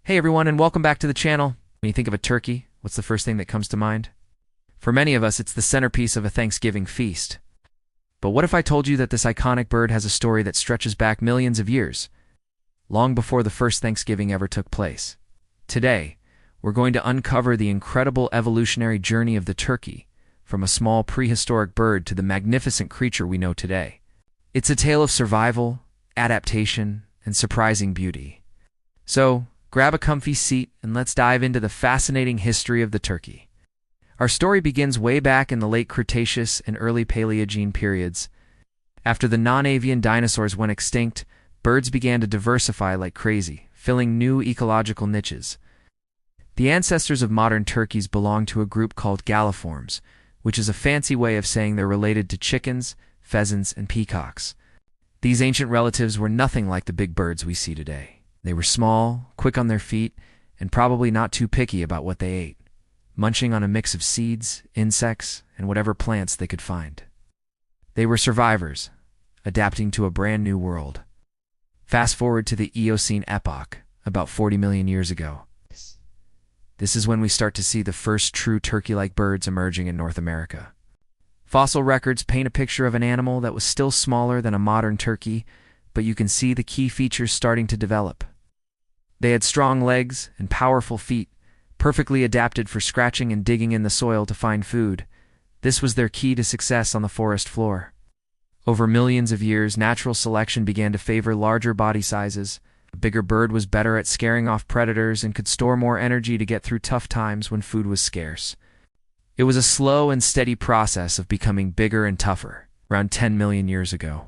Hey everyone, and welcome back to the channel. When you think of a turkey, what's the first thing that comes to mind? For many of us, it's the centerpiece of a Thanksgiving feast. But what if I told you that this iconic bird has a story that stretches back millions of years, long before the first Thanksgiving ever took place? Today, we're going to uncover the incredible evolutionary journey of the turkey, from a small prehistoric bird to the magnificent creature we know today. It's a tale of survival, adaptation, and surprising beauty. So, grab a comfy seat and let's dive into the fascinating history of the turkey. Our story begins way back in the late Cretaceous and early Paleogene periods. After the non-avian dinosaurs went extinct, birds began to diversify like crazy, filling new ecological niches. The ancestors of modern turkeys belong to a group called galliforms, which is a fancy way of saying they're related to chickens, pheasants, and peacocks. These ancient relatives were nothing like the big birds we see today. They were small, quick on their feet, and probably not too picky about what they ate, munching on a mix of seeds, insects, and whatever plants they could find. They were survivors, adapting to a brand new world. Fast forward to the Eocene epoch, about 40 million years ago. This is when we start to see the first true turkey-like birds emerging in North America. Fossil records paint a picture of an animal that was still smaller than a modern turkey, but you can see the key features starting to develop. They had strong legs and powerful feet, perfectly adapted for scratching and digging in the soil to find food. This was their key to success on the forest floor. Over millions of years, natural selection began to favor larger body sizes. A bigger bird was better at scaring off predators and could store more energy to get through tough times when food was scarce. It was a slow and steady process of becoming bigger and tougher, around 10 million years ago.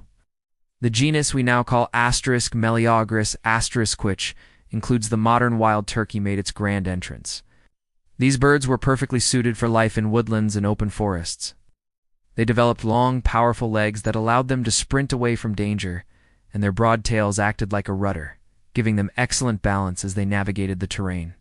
The genus we now call Meleagris *, includes the modern wild turkey, made its grand entrance. These birds were perfectly suited for life in woodlands and open forests. They developed long, powerful legs that allowed them to sprint away from danger, and their broad tails acted like a rudder, giving them excellent balance as they navigated the terrain.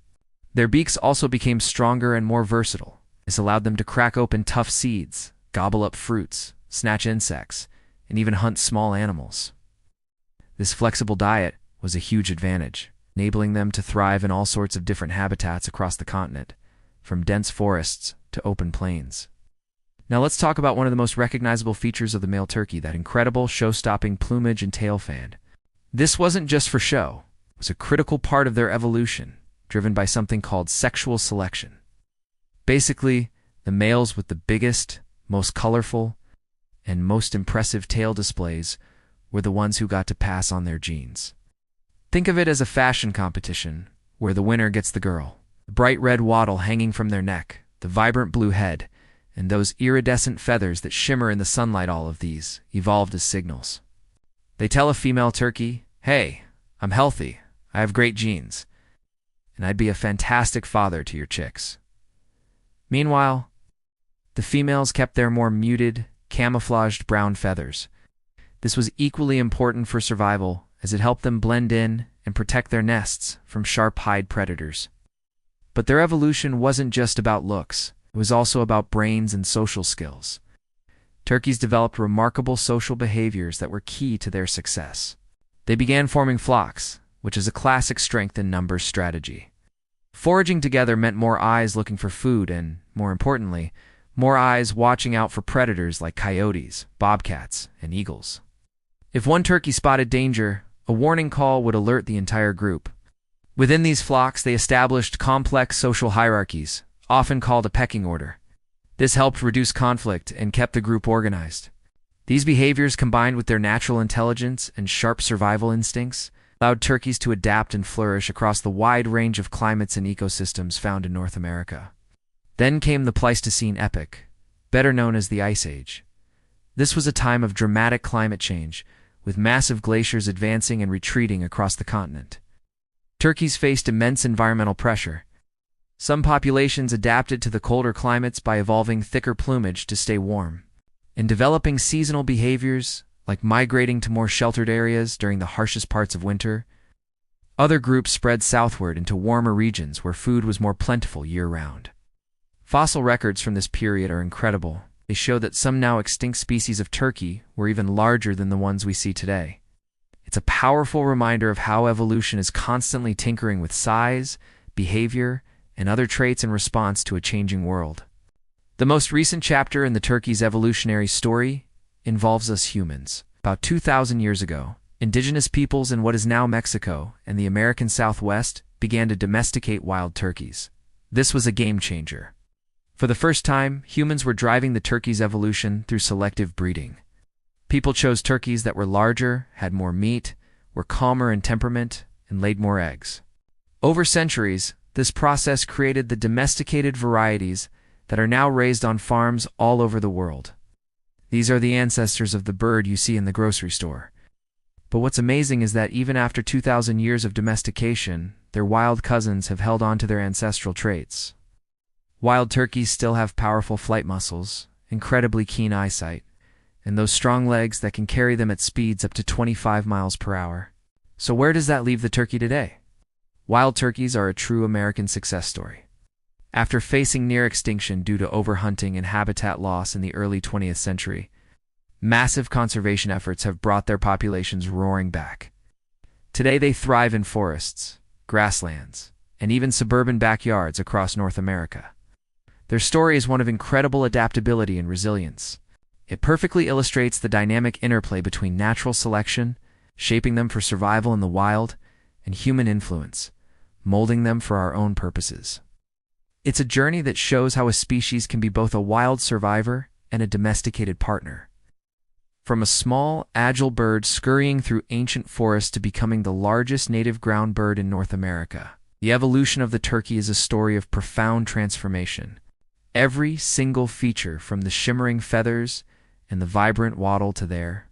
Their beaks also became stronger and more versatile. This allowed them to crack open tough seeds, gobble up fruits, snatch insects, and even hunt small animals. This flexible diet was a huge advantage, enabling them to thrive in all sorts of different habitats across the continent, from dense forests to open plains. Now let's talk about one of the most recognizable features of the male turkey, that incredible show-stopping plumage and tail fan. This wasn't just for show. It was a critical part of their evolution, driven by something called sexual selection. Basically, the males with the biggest, most colorful, and most impressive tail displays were the ones who got to pass on their genes. Think of it as a fashion competition, where the winner gets the girl. The bright red wattle hanging from their neck, the vibrant blue head, and those iridescent feathers that shimmer in the sunlight, all of these evolved as signals. They tell a female turkey, "Hey, I'm healthy, I have great genes, and I'd be a fantastic father to your chicks." Meanwhile, the females kept their more muted, camouflaged brown feathers. This was equally important for survival, as it helped them blend in and protect their nests from sharp-eyed predators. But their evolution wasn't just about looks. It was also about brains and social skills. Turkeys developed remarkable social behaviors that were key to their success. They began forming flocks, which is a classic strength in numbers strategy. Foraging together meant more eyes looking for food and, more importantly, more eyes watching out for predators like coyotes, bobcats, and eagles. If one turkey spotted danger, a warning call would alert the entire group. Within these flocks, they established complex social hierarchies, often called a pecking order. This helped reduce conflict and kept the group organized. These behaviors, combined with their natural intelligence and sharp survival instincts, allowed turkeys to adapt and flourish across the wide range of climates and ecosystems found in North America. Then came the Pleistocene epoch, better known as the Ice Age. This was a time of dramatic climate change, with massive glaciers advancing and retreating across the continent. Turkeys faced immense environmental pressure. Some populations adapted to the colder climates by evolving thicker plumage to stay warm, and developing seasonal behaviors like migrating to more sheltered areas during the harshest parts of winter. Other groups spread southward into warmer regions where food was more plentiful year-round. Fossil records from this period are incredible. They show that some now extinct species of turkey were even larger than the ones we see today. It's a powerful reminder of how evolution is constantly tinkering with size, behavior, and other traits in response to a changing world. The most recent chapter in the turkey's evolutionary story involves us humans. About 2,000 years ago, indigenous peoples in what is now Mexico and the American Southwest began to domesticate wild turkeys. This was a game changer. For the first time, humans were driving the turkey's evolution through selective breeding. People chose turkeys that were larger, had more meat, were calmer in temperament, and laid more eggs. Over centuries, this process created the domesticated varieties that are now raised on farms all over the world. These are the ancestors of the bird you see in the grocery store. But what's amazing is that even after 2,000 years of domestication, their wild cousins have held on to their ancestral traits. Wild turkeys still have powerful flight muscles, incredibly keen eyesight, and those strong legs that can carry them at speeds up to 25 miles per hour. So where does that leave the turkey today? Wild turkeys are a true American success story. After facing near extinction due to overhunting and habitat loss in the early 20th century, massive conservation efforts have brought their populations roaring back. Today they thrive in forests, grasslands, and even suburban backyards across North America. Their story is one of incredible adaptability and resilience. It perfectly illustrates the dynamic interplay between natural selection, shaping them for survival in the wild, and human influence, molding them for our own purposes. It's a journey that shows how a species can be both a wild survivor and a domesticated partner. From a small, agile bird scurrying through ancient forests to becoming the largest native ground bird in North America, the evolution of the turkey is a story of profound transformation. Every single feature, from the shimmering feathers and the vibrant wattle to their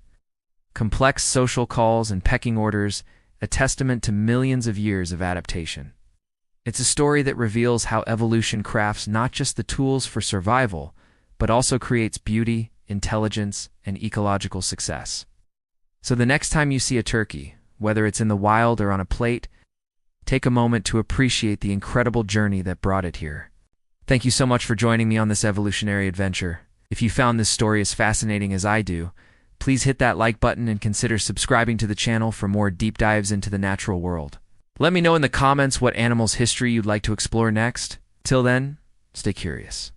complex social calls and pecking orders, a testament to millions of years of adaptation. It's a story that reveals how evolution crafts not just the tools for survival, but also creates beauty, intelligence, and ecological success. So the next time you see a turkey, whether it's in the wild or on a plate, take a moment to appreciate the incredible journey that brought it here. Thank you so much for joining me on this evolutionary adventure. If you found this story as fascinating as I do, please hit that like button and consider subscribing to the channel for more deep dives into the natural world. Let me know in the comments what animal's history you'd like to explore next. Till then, stay curious.